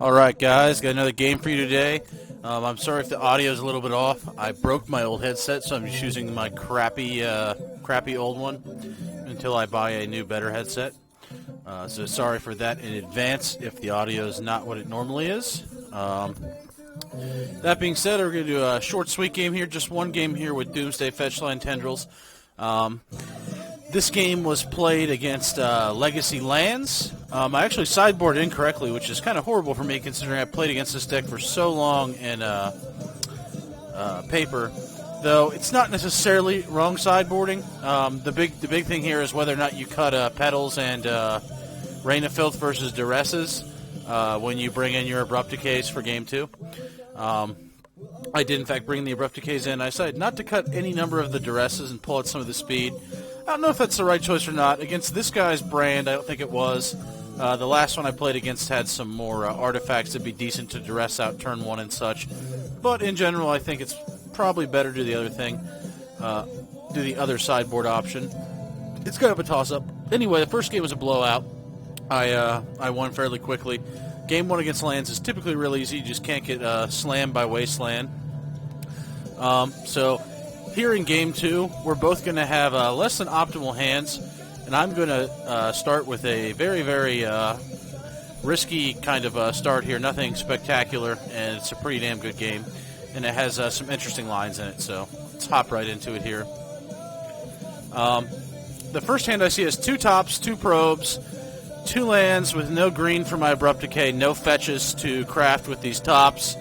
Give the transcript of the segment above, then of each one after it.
Alright guys, got another game for you today. I'm sorry if the audio is a little bit off. I broke my old headset, so I'm just using my crappy old one until I buy a new, better headset. So sorry for that in advance if the audio is not what it normally is. That being said, we're going to do a short, sweet game here. Just one game here with Doomsday Fetchline Tendrils. This game was played against Legacy Lands. I actually sideboarded incorrectly, which is kind of horrible for me considering I played against this deck for so long in paper. Though it's not necessarily wrong sideboarding. The big thing here is whether or not you cut Petals and Rain of Filth versus Duresses when you bring in your Abrupt Decays for Game 2. I did in fact bring the Abrupt Decays in. I decided not to cut any number of the Duresses and pull out some of the speed. I don't know if that's the right choice or not. Against this guy's brand, I don't think it was. The last one I played against had some more artifacts that'd be decent to duress out turn 1 and such. But in general, I think it's probably better to do the other thing. Do the other sideboard option. It's kind of a toss-up. Anyway, the first game was a blowout. I won fairly quickly. Game 1 against Lands is typically real easy. You just can't get slammed by Wasteland. So here in Game 2, we're both going to have less than optimal hands, and I'm going to start with a very, very risky kind of start here. Nothing spectacular, and it's a pretty damn good game, and it has some interesting lines in it, so let's hop right into it here. The first hand I see has 2 tops, 2 probes, 2 lands with no green for my Abrupt Decay, no fetches to craft with these tops.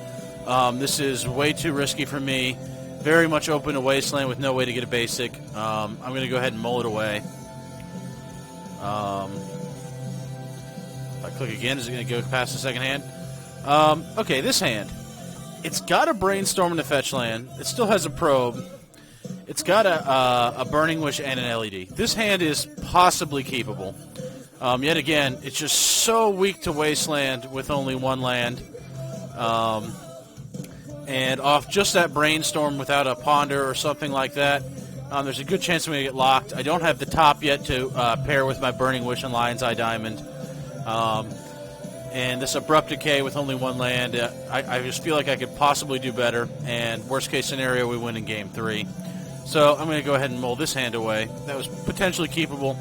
This is way too risky for me. Very much open to Wasteland with no way to get a basic. I'm going to go ahead and mull it away. If I click again, is it going to go past the second hand? Okay, this hand. It's got a Brainstorm in the fetch land. It still has a probe. It's got a Burning Wish and an LED. This hand is possibly keepable. Yet again, it's just so weak to Wasteland with only 1 land. And off just that Brainstorm without a Ponder or something like that, there's a good chance I'm going to get locked. I don't have the top yet to pair with my Burning Wish and Lion's Eye Diamond. And this Abrupt Decay with only 1 land, I just feel like I could possibly do better. And worst case scenario, we win in Game 3. So I'm going to go ahead and mull this hand away. That was potentially keepable.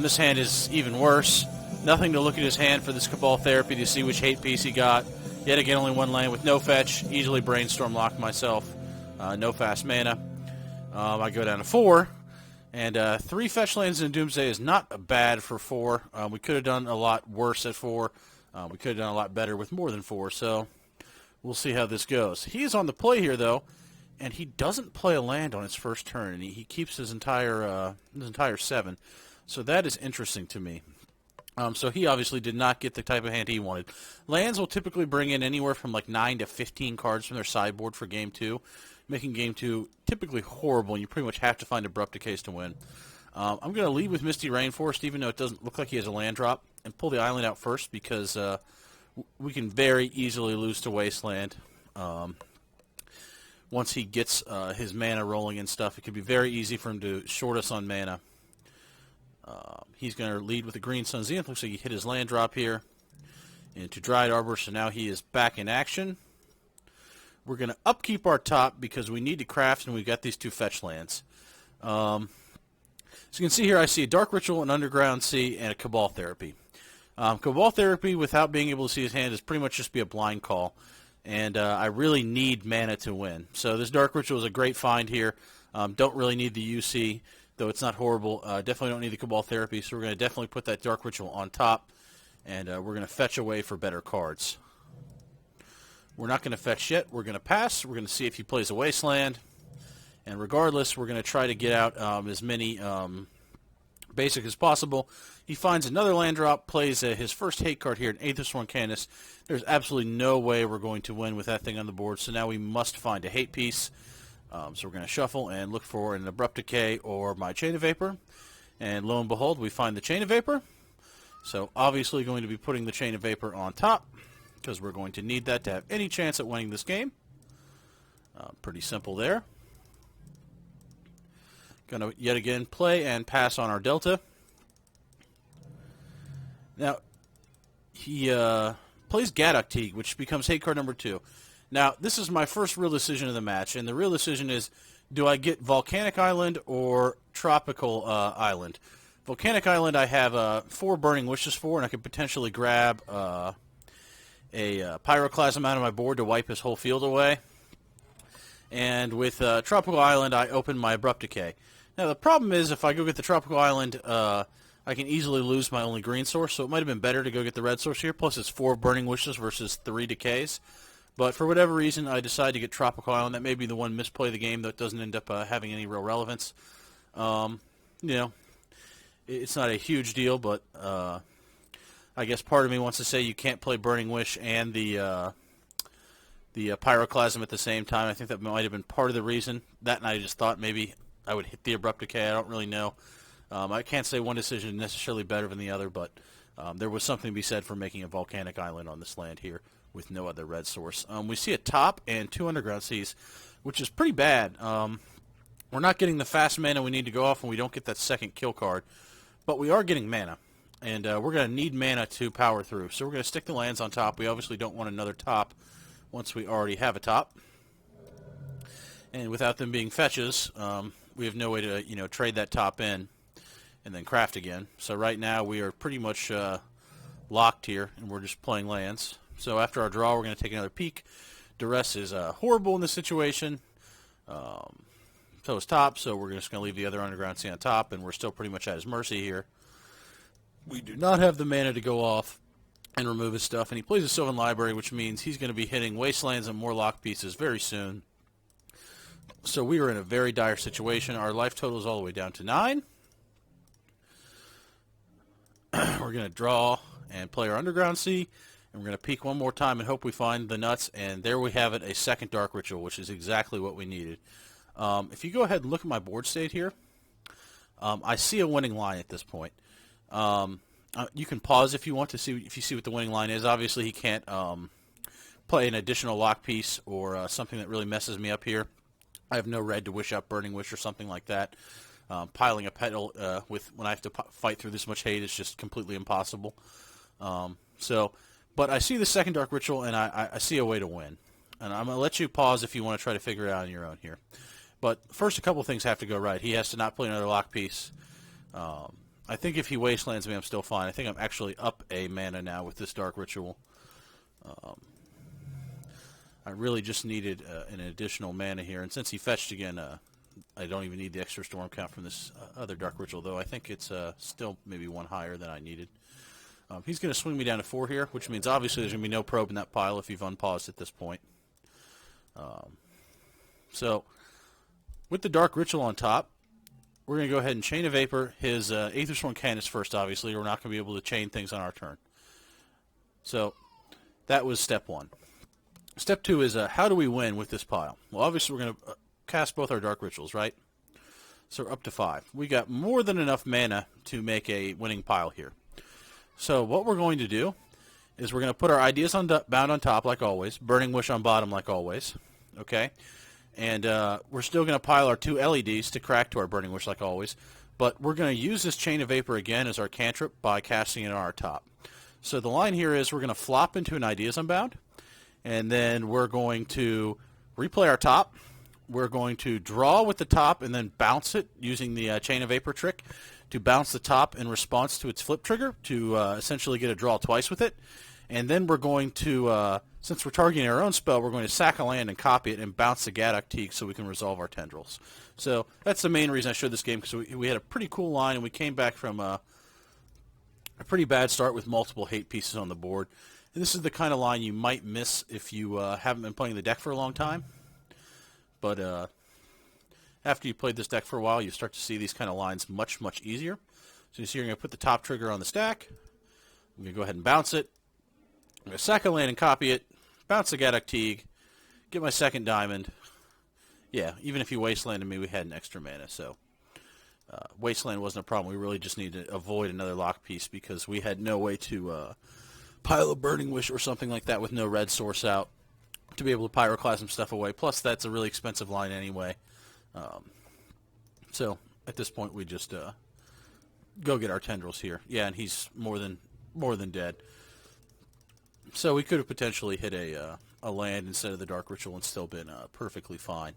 This hand is even worse. Nothing to look at his hand for this Cabal Therapy to see which hate piece he got. Yet again, only 1 land with no fetch. Easily Brainstorm locked myself. No fast mana. I go down to 4. And 3 fetch lands in Doomsday is not bad for 4. We could have done a lot worse at 4. We could have done a lot better with more than 4. So we'll see how this goes. He is on the play here, though. And he doesn't play a land on his first turn. And he keeps his entire 7. So that is interesting to me. So he obviously did not get the type of hand he wanted. Lands will typically bring in anywhere from like 9 to 15 cards from their sideboard for Game 2, making Game 2 typically horrible, and you pretty much have to find Abrupt Decays to win. I'm going to lead with Misty Rainforest, even though it doesn't look like he has a land drop, and pull the island out first because we can very easily lose to Wasteland. Once he gets his mana rolling and stuff, it could be very easy for him to short us on mana. He's going to lead with the Green Sun Zenith. Looks like he hit his land drop here into Dryad Arbor, so now he is back in action. We're going to upkeep our top because we need to craft, and we've got these 2 fetch lands. So you can see here I see a Dark Ritual, an Underground Sea, and a Cabal Therapy. Cabal Therapy, without being able to see his hand, is pretty much just be a blind call. And I really need mana to win. So this Dark Ritual is a great find here. Don't really need the UC. Though it's not horrible. Definitely don't need the Cabal Therapy, so we're going to definitely put that Dark Ritual on top, and we're going to fetch away for better cards. We're not going to fetch yet. We're going to pass. We're going to see if he plays a Wasteland, and regardless, we're going to try to get out as many basic as possible. He finds another land drop, plays his first hate card here, an Aether Sworn Canis. There's absolutely no way we're going to win with that thing on the board, so now we must find a hate piece. So we're going to shuffle and look for an Abrupt Decay or my Chain of Vapor. And lo and behold, we find the Chain of Vapor. So obviously going to be putting the Chain of Vapor on top because we're going to need that to have any chance at winning this game. Pretty simple there. Going to yet again play and pass on our Delta. Now, he plays Ddft, which becomes hate card number 2. Now, this is my first real decision of the match, and the real decision is, do I get Volcanic Island or Tropical Island? Volcanic Island I have 4 Burning Wishes for, and I could potentially grab a Pyroclasm out of my board to wipe his whole field away. And with Tropical Island, I open my Abrupt Decay. Now, the problem is, if I go get the Tropical Island, I can easily lose my only green source, so it might have been better to go get the red source here. Plus, it's 4 Burning Wishes versus 3 Decays. But for whatever reason, I decided to get Tropical Island. That may be the one misplay of the game that doesn't end up having any real relevance. You know, it's not a huge deal, but I guess part of me wants to say you can't play Burning Wish and the Pyroclasm at the same time. I think that might have been part of the reason. That, and I just thought maybe I would hit the Abrupt Decay. I don't really know. I can't say one decision is necessarily better than the other, but there was something to be said for making a Volcanic Island on this land here with no other red source. We see a top and 2 Underground Seas, which is pretty bad. We're not getting the fast mana we need to go off, and we don't get that second kill card, but we are getting mana, and we're going to need mana to power through. So we're going to stick the lands on top. We obviously don't want another top once we already have a top, and without them being fetches, we have no way to trade that top in and then craft again. So right now we are pretty much locked here, and we're just playing lands. So after our draw, we're going to take another peek. Duress is horrible in this situation. So is top, so we're just going to leave the other Underground Sea on top, and we're still pretty much at his mercy here. We do not have the mana to go off and remove his stuff, and he plays a Sylvan Library, which means he's going to be hitting Wastelands and more lock pieces very soon. So we are in a very dire situation. Our life total is all the way down to 9. We're going to draw and play our Underground Sea, and we're going to peek one more time and hope we find the nuts, and there we have it, a second Dark Ritual, which is exactly what we needed. If you go ahead and look at my board state here, I see a winning line at this point. You can pause if you want to see if you see what the winning line is. Obviously, he can't play an additional lock piece or something that really messes me up here. I have no red to wish out Burning Wish or something like that. Piling a petal when I have to fight through this much hate is just completely impossible. But I see the second Dark Ritual, and I see a way to win. And I'm going to let you pause if you want to try to figure it out on your own here. But first, a couple things have to go right. He has to not play another lock piece. I think if he Wastelands me, I'm still fine. I think I'm actually up a mana now with this Dark Ritual. I really just needed an additional mana here. And since he fetched again, I don't even need the extra storm count from this other Dark Ritual, though I think it's still maybe 1 higher than I needed. He's going to swing me down to 4 here, which means obviously there's going to be no probe in that pile if you've unpaused at this point. So, with the Dark Ritual on top, we're going to go ahead and Chain of Vapor his Aethersworn Canis first, obviously, or we're not going to be able to chain things on our turn. So, that was step 1. Step 2 is how do we win with this pile? Well, obviously we're going to cast both our Dark Rituals, right? So we're up to 5. We got more than enough mana to make a winning pile here. So what we're going to do is we're going to put our Ideas on Bound on top like always, Burning Wish on bottom like always, okay? And we're still going to pile our 2 LEDs to crack to our Burning Wish like always, but we're going to use this Chain of Vapor again as our cantrip by casting it on our top. So the line here is we're going to flop into an Ideas Unbound, and then we're going to replay our top. We're going to draw with the top and then bounce it using the Chain of Vapor trick to bounce the top in response to its flip trigger to essentially get a draw twice with it. And then we're going to, since we're targeting our own spell, we're going to sack a land and copy it and bounce the Ddft so we can resolve our Tendrils. So that's the main reason I showed this game, because we had a pretty cool line and we came back from a pretty bad start with multiple hate pieces on the board. And this is the kind of line you might miss if you haven't been playing the deck for a long time. But after you played this deck for a while, you start to see these kind of lines much, much easier. So you see you're going to put the top trigger on the stack. I'm going to go ahead and bounce it. I'm going to sack a land and copy it, bounce the Ddft, get my second diamond. Yeah, even if you Wastelanded me, we had an extra mana, so Wasteland wasn't a problem. We really just needed to avoid another lock piece because we had no way to pile a Burning Wish or something like that with no red source out to be able to Pyroclasm stuff away. Plus, that's a really expensive line anyway. So, at this point, we just go get our Tendrils here. Yeah, and he's more than dead. So we could have potentially hit a land instead of the Dark Ritual and still been perfectly fine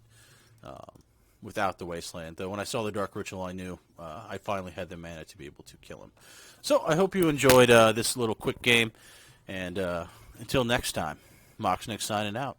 without the Wasteland. Though when I saw the Dark Ritual, I knew I finally had the mana to be able to kill him. So I hope you enjoyed this little quick game, and until next time, Moxnick signing out.